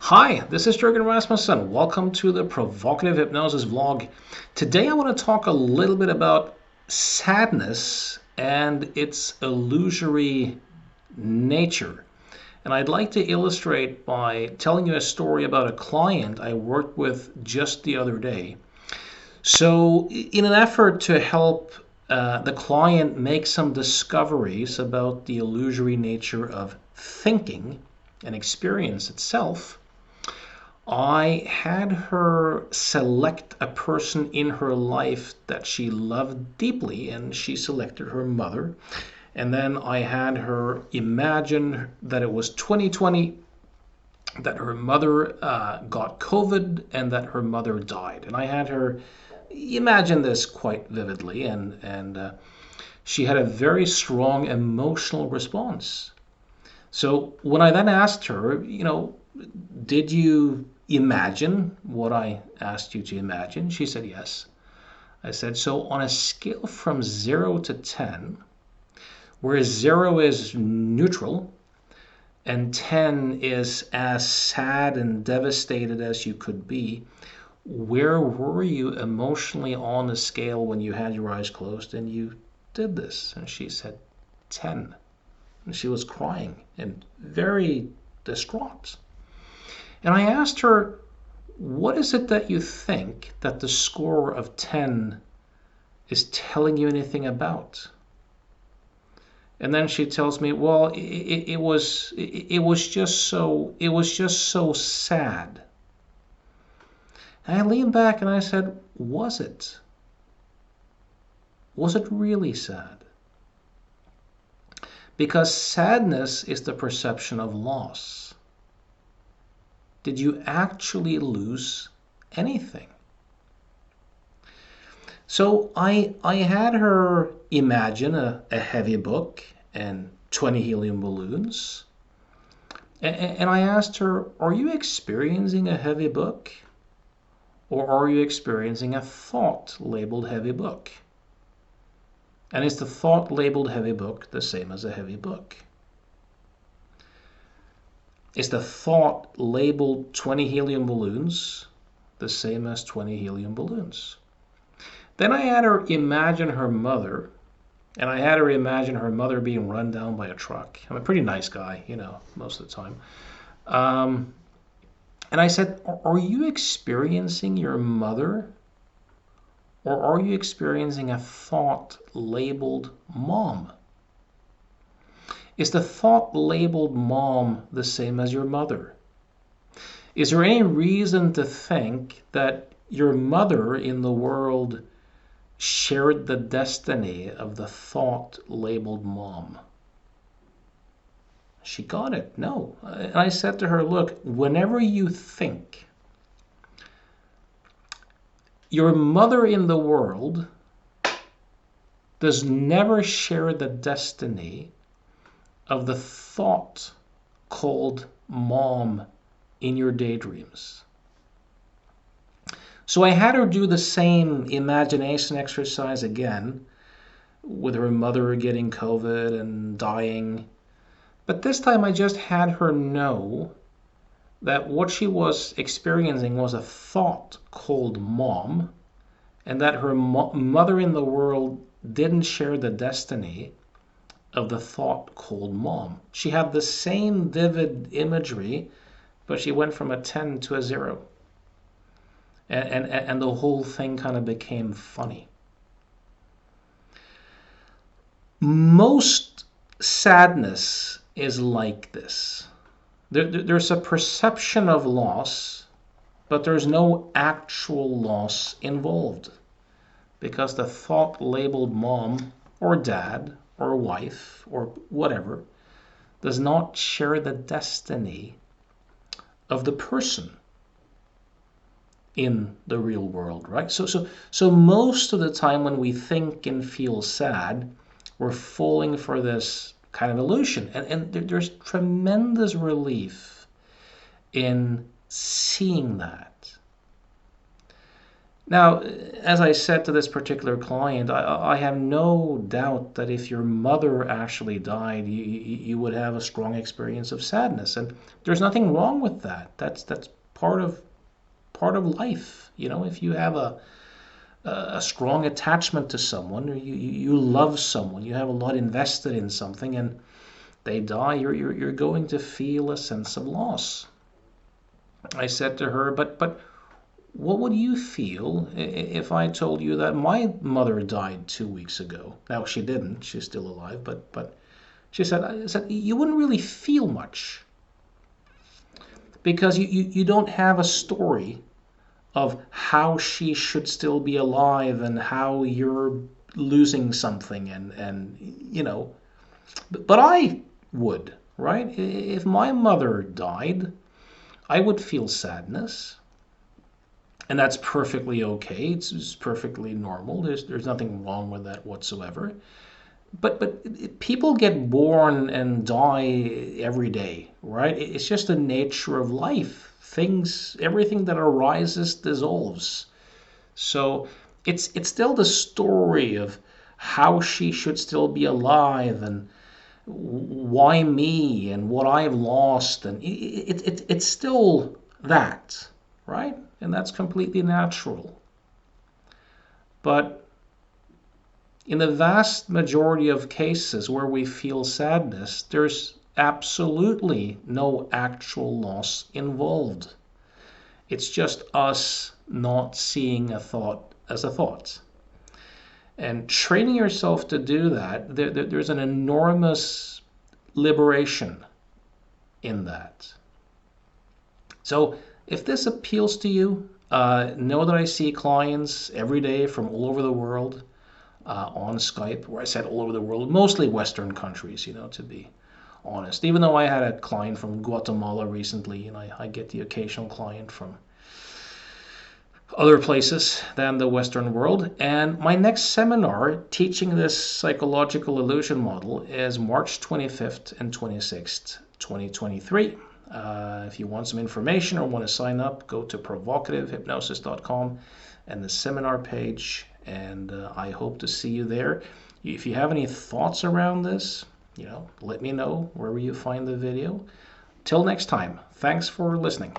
Hi, this is Jürgen Rasmussen. Welcome to the Provocative Hypnosis vlog. Today I want to talk a little bit about sadness and its illusory nature. And I'd like to illustrate by telling you a story about a client I worked with just the other day. So, in an effort to help the client make some discoveries about the illusory nature of thinking and experience itself, I had her select a person in her life that she loved deeply, and she selected her mother. And then I had her imagine that it was 2020, that her mother got COVID, and that her mother died. And I had her imagine this quite vividly, and she had a very strong emotional response. So when I then asked her, did you imagine what I asked you to imagine? She said yes. I said, so on a scale from 0 to 10, where 0 is neutral and 10 is as sad and devastated as you could be, where were you emotionally on the scale when you had your eyes closed and you did this? And she said 10. And she was crying and very distraught. And I asked her, what is it that you think that the score of 10 is telling you anything about? And then she tells me, well, it was just so sad. And I leaned back and I said, was it? Was it really sad? Because sadness is the perception of loss. Did you actually lose anything? So I had her imagine a heavy book and 20 helium balloons. And I asked her, are you experiencing a heavy book? Or are you experiencing a thought labeled heavy book? And is the thought labeled heavy book the same as a heavy book? Is the thought labeled 20 helium balloons the same as 20 helium balloons? Then I had her imagine her mother, and I had her imagine her mother being run down by a truck. I'm a pretty nice guy, most of the time. And I said, are you experiencing your mother, or are you experiencing a thought labeled mom? Is the thought labeled mom the same as your mother? Is there any reason to think that your mother in the world shared the destiny of the thought labeled mom? She got it. No. And I said to her, look, whenever you think your mother in the world does never share the destiny of the thought called mom in your daydreams. So I had her do the same imagination exercise again with her mother getting COVID and dying. But this time I just had her know that what she was experiencing was a thought called mom, and that her mother in the world didn't share the destiny of the thought called mom. She had the same vivid imagery, but she went from a 10 to a 0. And the whole thing kind of became funny. Most sadness is like this. There's a perception of loss, but there's no actual loss involved, because the thought labeled mom or dad or wife or whatever does not share the destiny of the person in the real world, right? So most of the time when we think and feel sad, we're falling for this kind of illusion. And there's tremendous relief in seeing that. Now, as I said to this particular client, I have no doubt that if your mother actually died, you would have a strong experience of sadness, and there's nothing wrong with that. That's part of life. If you have a strong attachment to someone, or you love someone, you have a lot invested in something, and they die, you're going to feel a sense of loss. I said to her, but what would you feel if I told you that my mother died 2 weeks ago? Now she didn't; she's still alive. But she said, I said you wouldn't really feel much because you don't have a story of how she should still be alive and how you're losing something and. But I would, right? If my mother died, I would feel sadness. And that's perfectly okay. It's perfectly normal. There's nothing wrong with that whatsoever. But people get born and die every day, right? It's just the nature of life. Everything that arises dissolves. So it's still the story of how she should still be alive and why me and what I've lost, and it's still that, right? And that's completely natural. But in the vast majority of cases where we feel sadness, there's absolutely no actual loss involved. It's just us not seeing a thought as a thought. And training yourself to do that, there's an enormous liberation in that. So if this appeals to you, know that I see clients every day from all over the world on Skype, where I said all over the world, mostly Western countries, to be honest. Even though I had a client from Guatemala recently, and I get the occasional client from other places than the Western world. And my next seminar teaching this psychological illusion model is March 25th and 26th, 2023. If you want some information or want to sign up, go to provocativehypnosis.com and the seminar page, and I hope to see you there. If you have any thoughts around this, let me know wherever you find the video. Till next time, thanks for listening.